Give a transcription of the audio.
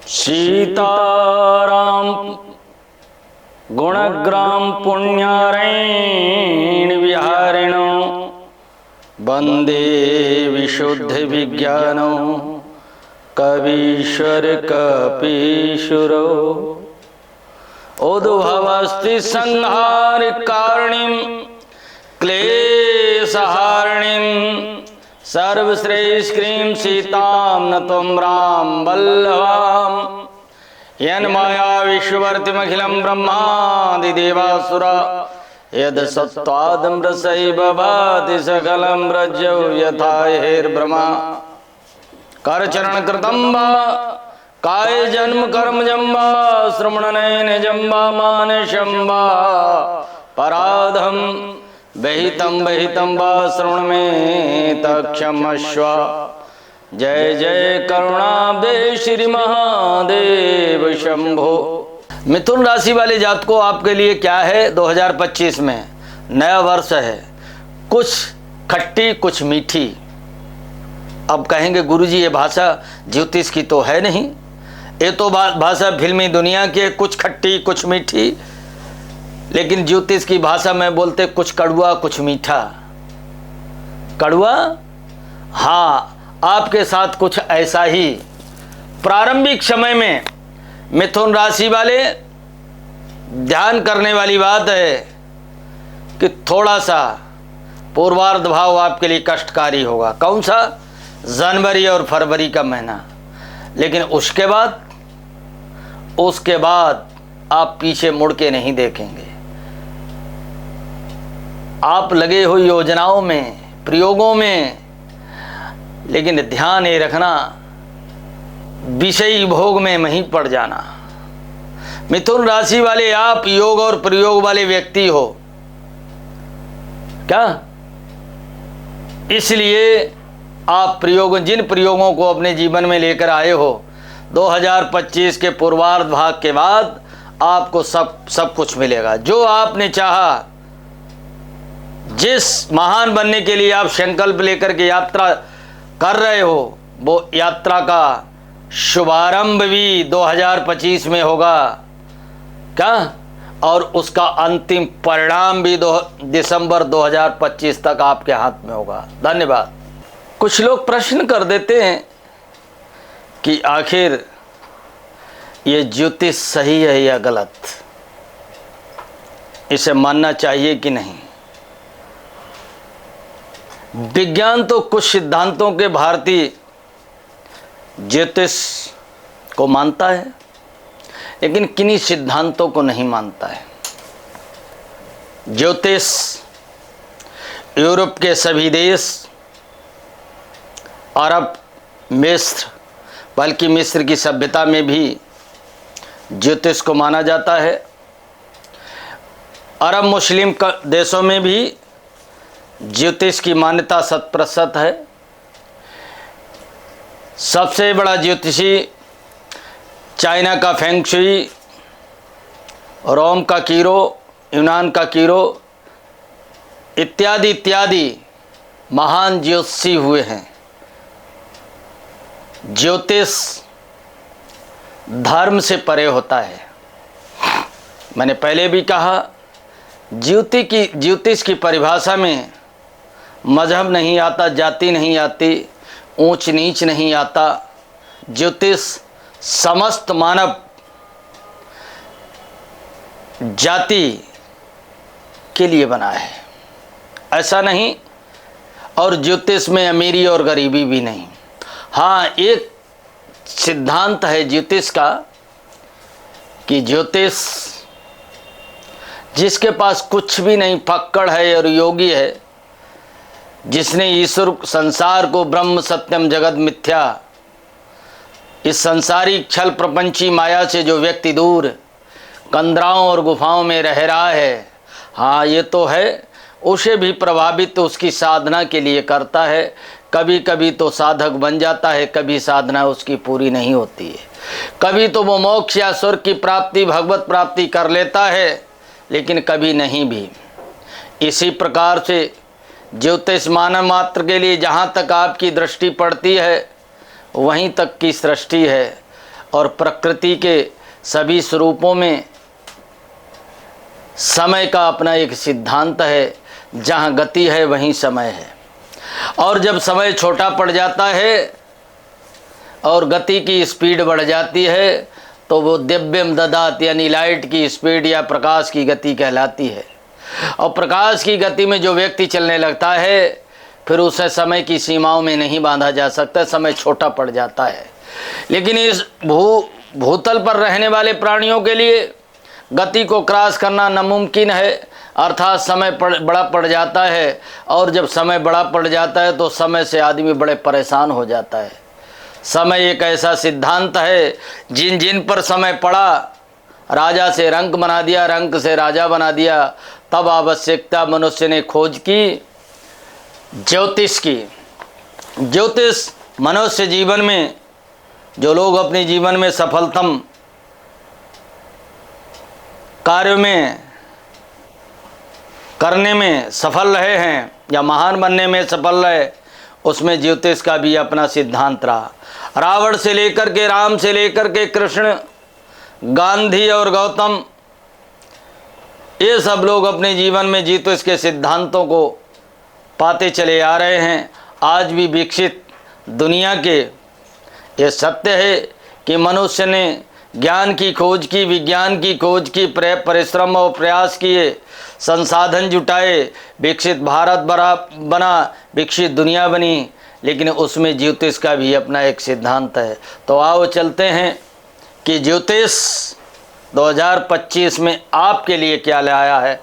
सीताराम गुणग्राम पुण्यारैण विहारिणो वंदे विशुद्ध विज्ञानो कवीश्वर कपीशुरो उद्भवस्ति संहार कारणीं क्लेशहारिणीं सर्वश्रेष्ठीं सीतां नत्वं राम वल्लभां यन्माया विश्ववर्तिमखिलं ब्रह्मादि देवासुरा यद सत्त्वादमृतैव भाति सकलं रज्जौ यथा हेर्ब्रह्मा करचरण कृतं वा काय जन्म कर्म जम्बा श्रवणनयन जम्बा मानसं वा पराधम बहितं वा श्रवण में तक्षमस्व। जय जय करुणाब्दे श्री महादेव शंभो। मिथुन राशि वाले जातकों, आपके लिए क्या है 2025 में? नया वर्ष है, कुछ खट्टी कुछ मीठी। अब कहेंगे गुरुजी ये भाषा ज्योतिष की तो है नहीं, ये तो भाषा फिल्मी दुनिया की है, कुछ खट्टी कुछ मीठी। लेकिन ज्योतिष की भाषा में बोलते कुछ कड़वा कुछ मीठा। कड़वा, हाँ, आपके साथ कुछ ऐसा ही प्रारंभिक समय में मिथुन राशि वाले ध्यान करने वाली बात है कि थोड़ा सा पूर्वार्ध भाव आपके लिए कष्टकारी होगा। कौन सा? जनवरी और फरवरी का महीना। लेकिन उसके बाद आप पीछे मुड़ के नहीं देखेंगे। आप लगे हुए योजनाओं में, प्रयोगों में, लेकिन ध्यान ये रखना विषयी भोग में नहीं पड़ जाना। मिथुन राशि वाले आप योग और प्रयोग वाले व्यक्ति हो क्या? इसलिए आप जिन प्रयोगों को अपने जीवन में लेकर आए हो, 2025 के पूर्वार्ध भाग के बाद आपको सब कुछ मिलेगा। जो आपने चाहा, जिस महान बनने के लिए आप संकल्प लेकर के यात्रा कर रहे हो, वो यात्रा का शुभारंभ भी 2025 में होगा क्या? और उसका अंतिम परिणाम भी दिसंबर 2025 तक आपके हाथ में होगा। धन्यवाद। कुछ लोग प्रश्न कर देते हैं कि आखिर ये ज्योतिष सही है या गलत, इसे मानना चाहिए कि नहीं। विज्ञान तो कुछ सिद्धांतों के भारतीय ज्योतिष को मानता है, लेकिन किन्हीं सिद्धांतों को नहीं मानता है। ज्योतिष यूरोप के सभी देश, अरब, मिस्र, बल्कि मिस्र की सभ्यता में भी ज्योतिष को माना जाता है। अरब मुस्लिम देशों में भी ज्योतिष की मान्यता 100% है। सबसे बड़ा ज्योतिषी चाइना का फेंग शुई, रोम का कीरो, यूनान का कीरो इत्यादि इत्यादि महान ज्योतिषी हुए हैं। ज्योतिष धर्म से परे होता है। मैंने पहले भी कहा, ज्योतिष की परिभाषा में मजहब नहीं आता, जाति नहीं आती, ऊंच नीच नहीं आता। ज्योतिष समस्त मानव जाति के लिए बना है, ऐसा नहीं। और ज्योतिष में अमीरी और गरीबी भी नहीं। हाँ, एक सिद्धांत है ज्योतिष का कि ज्योतिष जिसके पास कुछ भी नहीं, फक्कड़ है और योगी है, जिसने ईश्वर संसार को ब्रह्म सत्यम जगत मिथ्या, इस संसारिक छल प्रपंची माया से जो व्यक्ति दूर कंदराओं और गुफाओं में रह रहा है, हाँ ये तो है, उसे भी प्रभावित उसकी साधना के लिए करता है। कभी कभी तो साधक बन जाता है, कभी साधना उसकी पूरी नहीं होती है। कभी तो वो मोक्ष या स्वर्ग की प्राप्ति, भगवत प्राप्ति कर लेता है, लेकिन कभी नहीं भी। इसी प्रकार से ज्योतिष मानव मात्र के लिए जहाँ तक आपकी दृष्टि पड़ती है वहीं तक की सृष्टि है। और प्रकृति के सभी स्वरूपों में समय का अपना एक सिद्धांत है। जहाँ गति है वहीं समय है, और जब समय छोटा पड़ जाता है और गति की स्पीड बढ़ जाती है तो वो दिव्यम ददात यानी लाइट की स्पीड या प्रकाश की गति कहलाती है। और प्रकाश की गति में जो व्यक्ति चलने लगता है फिर उसे समय की सीमाओं में नहीं बांधा जा सकता, समय छोटा पड़ जाता है। लेकिन इस भूतल पर रहने वाले प्राणियों के लिए गति को क्रॉस करना नामुमकिन है, अर्थात समय बड़ा पड़ जाता है, और जब समय बड़ा पड़ जाता है तो समय से आदमी बड़े परेशान हो जाता है। समय एक ऐसा सिद्धांत है, जिन जिन पर समय पड़ा, राजा से रंक बना दिया, रंक से राजा बना दिया। तब आवश्यकता मनुष्य ने खोज की ज्योतिष की। ज्योतिष मनुष्य जीवन में जो लोग अपने जीवन में सफलतम कार्य में करने में सफल रहे हैं या महान बनने में सफल रहे, उसमें ज्योतिष का भी अपना सिद्धांत रहा। रावण से लेकर के, राम से लेकर के कृष्ण, गांधी और गौतम, ये सब लोग अपने जीवन में ज्योतिष के सिद्धांतों को पाते चले आ रहे हैं। आज भी विकसित दुनिया के ये सत्य है कि मनुष्य ने ज्ञान की खोज की, विज्ञान की खोज की, परिश्रम और प्रयास किए, संसाधन जुटाए, विकसित भारत बना, विकसित दुनिया बनी, लेकिन उसमें ज्योतिष का भी अपना एक सिद्धांत है। तो आओ चलते हैं कि ज्योतिष 2025 में आपके लिए क्या लाया है।